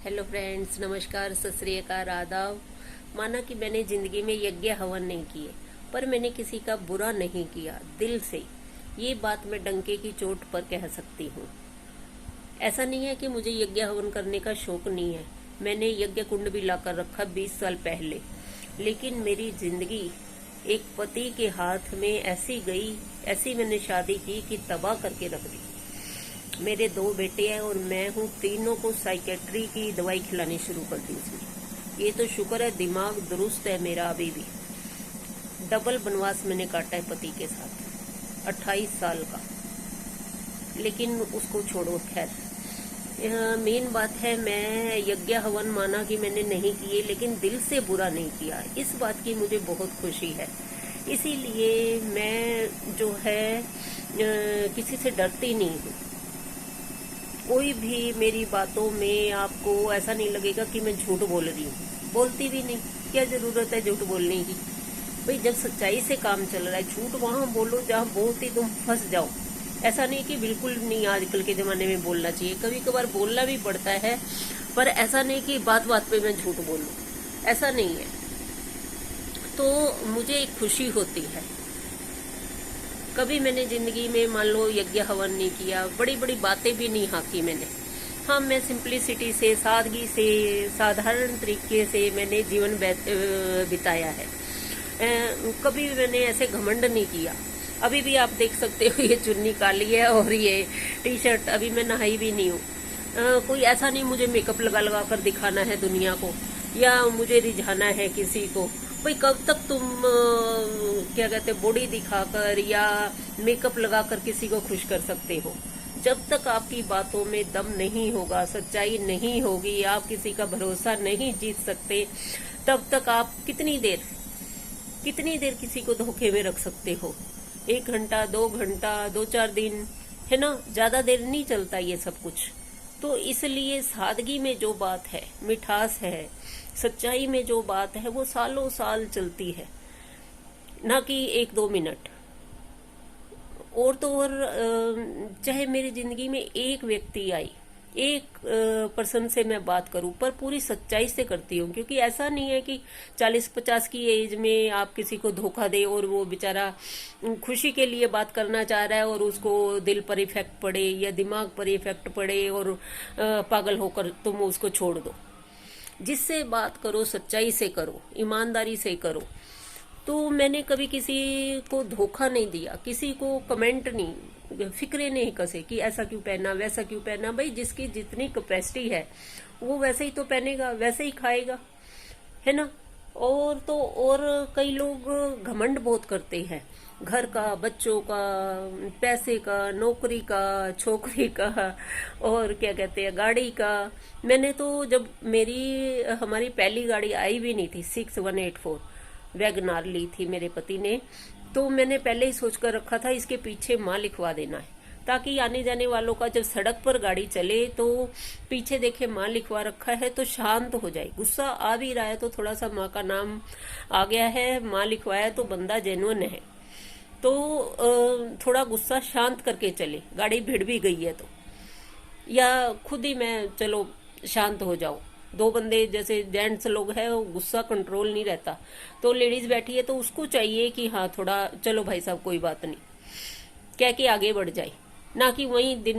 Hello friends, नमस्कार, सत श्री अकाल, आदाब। माना कि मैंने जिंदगी में यज्ञ हवन नहीं किए, पर मैंने किसी का बुरा नहीं किया दिल से। ये बात मैं डंके की चोट पर कह सकती हूँ। ऐसा नहीं है कि मुझे यज्ञ हवन करने का शौक नहीं है। मैंने यज्ञ कुंड भी लाकर रखा 20 साल पहले। लेकिन मेरी जिंदगी एक पति के हाथ में ऐसी गई, ऐसी मैंने शादी की कि तबाह करके रख दी। मेरे 2 बेटे हैं और मैं हूँ, तीनों को साइकेट्री की दवाई खिलानी शुरू कर दी उसने। ये तो शुक्र है दिमाग दुरुस्त है मेरा अभी भी। डबल बनवास मैंने काटा है पति के साथ, 28 साल का। लेकिन उसको छोड़ो, खैर। मेन बात है, मैं यज्ञ हवन माना कि मैंने नहीं किए, लेकिन दिल से बुरा नहीं किया। इस बात की मुझे बहुत खुशी है। इसीलिए मैं जो है किसी से डरती नहीं हूँ। कोई भी मेरी बातों में आपको ऐसा नहीं लगेगा कि मैं झूठ बोल रही हूँ। बोलती भी नहीं। क्या जरूरत है झूठ बोलने की? भाई, जब सच्चाई से काम चल रहा है, झूठ वहां बोलो जहां बहुत ही तुम फंस जाओ। ऐसा नहीं कि बिल्कुल नहीं, आजकल के जमाने में बोलना चाहिए, कभी कभार बोलना भी पड़ता है। पर ऐसा नहीं कि बात बात पे मैं झूठ बोलूं, ऐसा नहीं है। तो मुझे एक खुशी होती है। कभी मैंने जिंदगी में मान लो यज्ञ हवन नहीं किया, बड़ी बड़ी बातें भी नहीं हाकी मैंने। हाँ, मैं सिंप्लिसिटी से, सादगी से, साधारण तरीके से मैंने जीवन बिताया है। कभी मैंने ऐसे घमंड नहीं किया। अभी भी आप देख सकते हो, ये चुन्नी काली है और ये टी शर्ट, अभी मैं नहाई भी नहीं हूँ। कोई ऐसा नहीं मुझे मेकअप लगा लगा कर दिखाना है दुनिया को, या मुझे रिझाना है किसी को। भाई, कब तक तुम क्या कहते बॉडी दिखाकर या मेकअप लगाकर किसी को खुश कर सकते हो? जब तक आपकी बातों में दम नहीं होगा, सच्चाई नहीं होगी, आप किसी का भरोसा नहीं जीत सकते, तब तक आप कितनी देर किसी को धोखे में रख सकते हो? 1 घंटा, 2 घंटा, 2-4 दिन, है ना? ज्यादा देर नहीं चलता ये सब कुछ। तो इसलिए सादगी में जो बात है, मिठास है, सच्चाई में जो बात है, वो सालों साल चलती है, ना कि 1-2 मिनट। और तो और चाहे मेरी जिंदगी में एक व्यक्ति आई, एक पर्सन से मैं बात करूं, पर पूरी सच्चाई से करती हूँ। क्योंकि ऐसा नहीं है कि 40-50 की एज में आप किसी को धोखा दे और वो बेचारा खुशी के लिए बात करना चाह रहा है और उसको दिल पर इफेक्ट पड़े या दिमाग पर इफेक्ट पड़े और पागल होकर तुम उसको छोड़ दो। जिससे बात करो, सच्चाई से करो, ईमानदारी से करो। तो मैंने कभी किसी को धोखा नहीं दिया, किसी को कमेंट नहीं, फिक्रे नहीं कसे कि ऐसा क्यों पहना, वैसा क्यों पहना। भाई, जिसकी जितनी कैपेसिटी है वो वैसे ही तो पहनेगा, वैसे ही खाएगा, है ना? और तो और कई लोग घमंड बहुत करते हैं, घर का, बच्चों का, पैसे का, नौकरी का, छोकरी का, और क्या कहते हैं, गाड़ी का। मैंने तो जब हमारी पहली गाड़ी आई भी नहीं थी, 6184 वैगनार ली थी मेरे पति ने, तो मैंने पहले ही सोचकर रखा था इसके पीछे माँ लिखवा देना है, ताकि आने जाने वालों का जब सड़क पर गाड़ी चले तो पीछे देखे माँ लिखवा रखा है तो शांत हो जाए। गुस्सा आ भी रहा है तो थोड़ा सा माँ का नाम आ गया है, माँ लिखवाया तो बंदा जेन्युइन है, तो थोड़ा गुस्सा शांत करके चले। गाड़ी भिड़ भी गई है तो, या खुद ही मैं चलो शांत हो जाऊं। 2 बंदे जैसे जेंट्स लोग हैं, वो गुस्सा कंट्रोल नहीं रहता, तो लेडीज बैठी है तो उसको चाहिए कि हाँ थोड़ा चलो भाई साहब कोई बात नहीं कह के आगे बढ़ जाए, ना कि वही दिन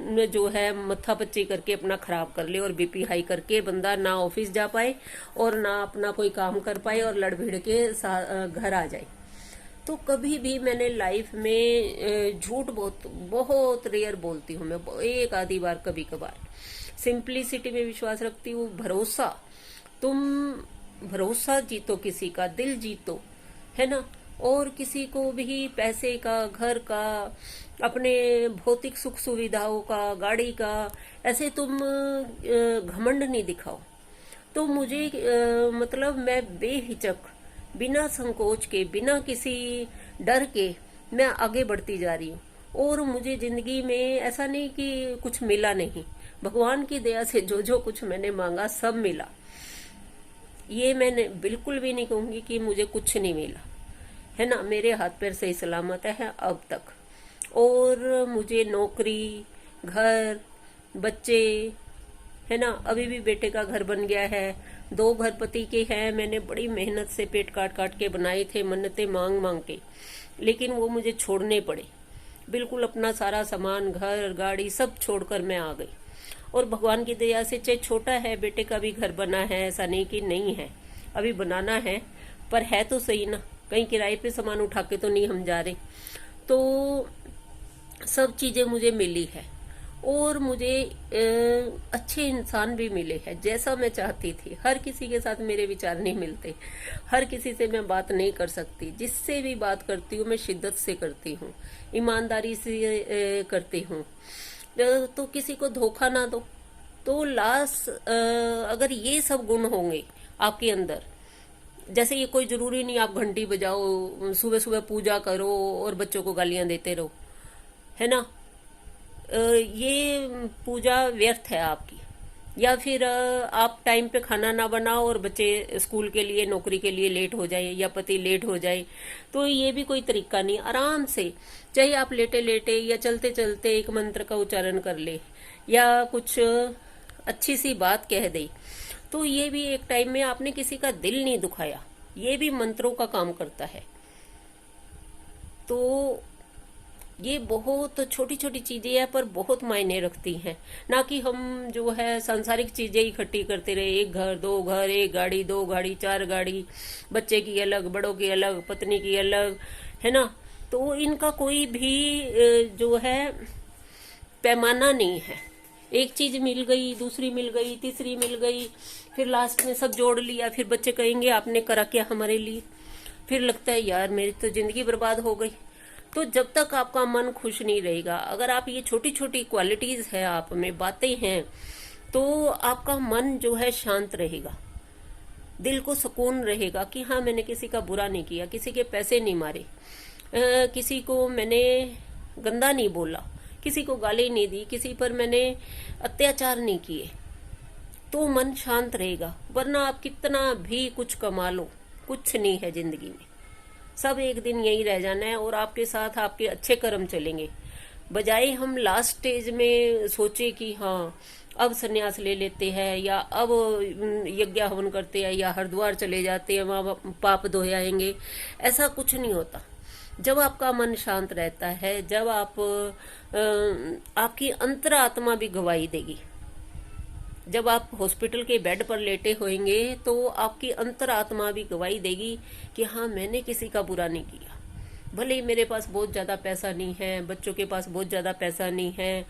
में जो है मत्था पच्ची करके अपना खराब कर ले और बीपी हाई करके बंदा ना ऑफिस जा पाए और ना अपना कोई काम कर पाए और लड़ भिड़ के घर आ जाए। तो कभी भी मैंने लाइफ में झूठ बहुत बहुत रेयर बोलती हूँ मैं, एक आधी बार कभी कभार। सिंप्लिसिटी में विश्वास रखती हूँ। तुम भरोसा जीतो, किसी का दिल जीतो, है ना? और किसी को भी पैसे का, घर का, अपने भौतिक सुख सुविधाओं का, गाड़ी का, ऐसे तुम घमंड नहीं दिखाओ। तो मुझे मतलब मैं बेहिचक, बिना संकोच के, बिना किसी डर के मैं आगे बढ़ती जा रही हूँ। और मुझे जिंदगी में ऐसा नहीं कि कुछ मिला नहीं, भगवान की दया से जो जो कुछ मैंने मांगा सब मिला। ये मैंने बिल्कुल भी नहीं कहूंगी कि मुझे कुछ नहीं मिला, है ना? मेरे हाथ पैर सही सलामत है अब तक। और मुझे नौकरी, घर, बच्चे, है ना। अभी भी बेटे का घर बन गया है, 2 घर पति के हैं, मैंने बड़ी मेहनत से पेट काट काट के बनाए थे, मन्नतें मांग मांग के, लेकिन वो मुझे छोड़ने पड़े। बिल्कुल अपना सारा सामान, घर गाड़ी सब छोड़कर मैं आ गई। और भगवान की दया से, चाहे छोटा है, बेटे का भी घर बना है, ऐसा नहीं कि नहीं है, अभी बनाना है, पर है तो सही ना, कहीं किराए पे सामान उठा के तो नहीं हम जा रहे। तो सब चीजें मुझे मिली है, और मुझे अच्छे इंसान भी मिले हैं, जैसा मैं चाहती थी। हर किसी के साथ मेरे विचार नहीं मिलते, हर किसी से मैं बात नहीं कर सकती। जिससे भी बात करती हूँ मैं शिद्दत से करती हूँ, ईमानदारी से करती हूँ। तो किसी को धोखा ना दो। तो अगर ये सब गुण होंगे आपके अंदर, जैसे ये कोई जरूरी नहीं आप घंटी बजाओ, सुबह सुबह पूजा करो और बच्चों को गालियां देते रहो, है ना। ये पूजा व्यर्थ है आपकी। या फिर आप टाइम पे खाना ना बनाओ और बच्चे स्कूल के लिए, नौकरी के लिए लेट हो जाए, या पति लेट हो जाए, तो ये भी कोई तरीका नहीं। आराम से, चाहे आप लेटे लेटे या चलते चलते एक मंत्र का उच्चारण कर ले, या कुछ अच्छी सी बात कह दे, तो ये भी एक टाइम में आपने किसी का दिल नहीं दुखाया। ये भी मंत्रों का काम करता है। तो ये बहुत छोटी छोटी चीजें हैं, पर बहुत मायने रखती हैं। ना कि हम जो है सांसारिक चीजें इकट्ठी करते रहे, एक घर, 2 घर, 1 गाड़ी, 2 गाड़ी, 4 गाड़ी, बच्चे की अलग, बड़ों की अलग, पत्नी की अलग, है ना। तो इनका कोई भी जो है पैमाना नहीं है। एक चीज मिल गई, दूसरी मिल गई, तीसरी मिल गई, फिर लास्ट में सब जोड़ लिया, फिर बच्चे कहेंगे आपने करा क्या हमारे लिए। फिर लगता है यार मेरी तो जिंदगी बर्बाद हो गई। तो जब तक आपका मन खुश नहीं रहेगा, अगर आप ये छोटी छोटी क्वालिटीज है आप में, बातें हैं, तो आपका मन जो है शांत रहेगा, दिल को सुकून रहेगा कि हाँ मैंने किसी का बुरा नहीं किया, किसी के पैसे नहीं मारे, किसी को मैंने गंदा नहीं बोला, किसी को गाली नहीं दी, किसी पर मैंने अत्याचार नहीं किए, तो मन शांत रहेगा। वरना आप कितना भी कुछ कमा लो, कुछ नहीं है जिंदगी में, सब एक दिन यही रह जाना है। और आपके साथ आपके अच्छे कर्म चलेंगे। बजाय हम लास्ट स्टेज में सोचे कि हाँ अब सन्यास ले लेते हैं, या अब यज्ञ हवन करते हैं, या हरिद्वार चले जाते हैं, वहां पाप धोयाएंगे, ऐसा कुछ नहीं होता। जब आपका मन शांत रहता है, जब आपकी अंतरात्मा भी गवाही देगी। जब आप हॉस्पिटल के बेड पर लेटे होंगे तो आपकी अंतरात्मा भी गवाही देगी कि हाँ मैंने किसी का बुरा नहीं किया। भले ही मेरे पास बहुत ज्यादा पैसा नहीं है, बच्चों के पास बहुत ज्यादा पैसा नहीं है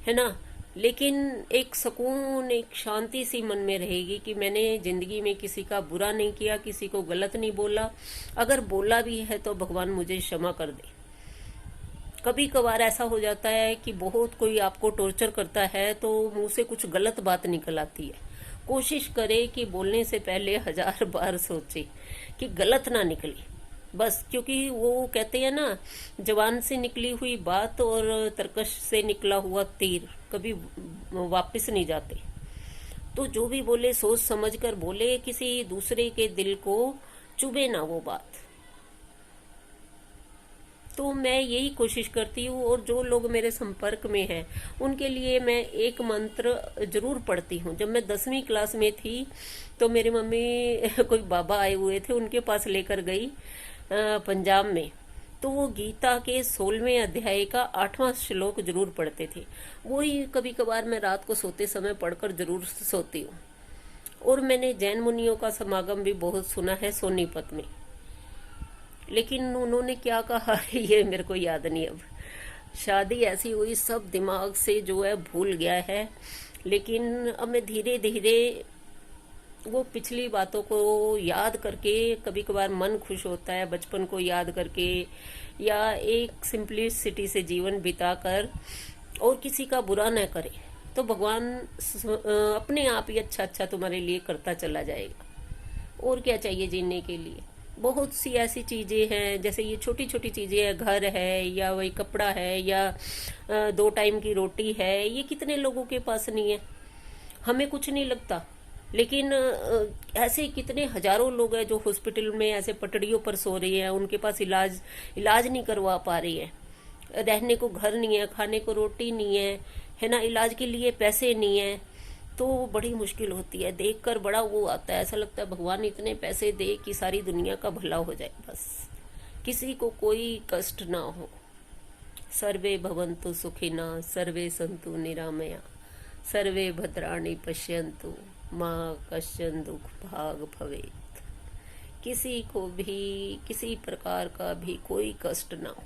ना, लेकिन एक सुकून, एक शांति सी मन में रहेगी कि मैंने जिंदगी में किसी का बुरा नहीं किया, किसी को गलत नहीं बोला। अगर बोला भी है तो भगवान मुझे क्षमा कर दे। कभी कभार ऐसा हो जाता है कि बहुत कोई आपको टॉर्चर करता है तो मुंह से कुछ गलत बात निकल आती है। कोशिश करे कि बोलने से पहले 1000 बार सोचे कि गलत ना निकले, बस। क्योंकि वो कहते हैं ना, जवान से निकली हुई बात और तरकश से निकला हुआ तीर कभी वापस नहीं जाते। तो जो भी बोले सोच समझ कर बोले, किसी दूसरे के दिल को चुभे ना वो बात। तो मैं यही कोशिश करती हूँ। और जो लोग मेरे संपर्क में हैं उनके लिए मैं एक मंत्र जरूर पढ़ती हूँ। जब मैं 10वीं क्लास में थी तो मेरी मम्मी कोई बाबा आए हुए थे, उनके पास लेकर गई पंजाब में। तो वो गीता के 16वें अध्याय का 8वां श्लोक जरूर पढ़ते थे। वो ही कभी कभार मैं रात को सोते समय पढ़कर जरूर सोती हूँ। और मैंने जैन मुनियों का समागम भी बहुत सुना है सोनीपत में, लेकिन उन्होंने क्या कहा ये मेरे को याद नहीं। अब शादी ऐसी हुई, सब दिमाग से जो है भूल गया है। लेकिन अब मैं धीरे धीरे वो पिछली बातों को याद करके, कभी कभार मन खुश होता है बचपन को याद करके, या एक सिंपलिसिटी से जीवन बिताकर और किसी का बुरा न करे, तो भगवान अपने आप ही अच्छा अच्छा तुम्हारे लिए करता चला जाएगा। और क्या चाहिए जीने के लिए। बहुत सी ऐसी चीजें हैं, जैसे ये छोटी छोटी चीजें हैं, घर है या वही कपड़ा है या 2 टाइम की रोटी है, ये कितने लोगों के पास नहीं है। हमें कुछ नहीं लगता, लेकिन ऐसे कितने हजारों लोग हैं जो हॉस्पिटल में ऐसे पटड़ियों पर सो रही हैं, उनके पास इलाज नहीं करवा पा रही है। रहने को घर नहीं है, खाने को रोटी नहीं है ना, इलाज के लिए पैसे नहीं है। तो बड़ी मुश्किल होती है, देखकर बड़ा वो आता है, ऐसा लगता है भगवान इतने पैसे दे कि सारी दुनिया का भला हो जाए, बस किसी को कोई कष्ट ना हो। सर्वे भवन्तु सुखिनः, सर्वे सन्तु निरामया, सर्वे भद्राणि पश्यन्तु, माँ कश्चन दुख भाग भवेत्। किसी को भी किसी प्रकार का भी कोई कष्ट ना हो।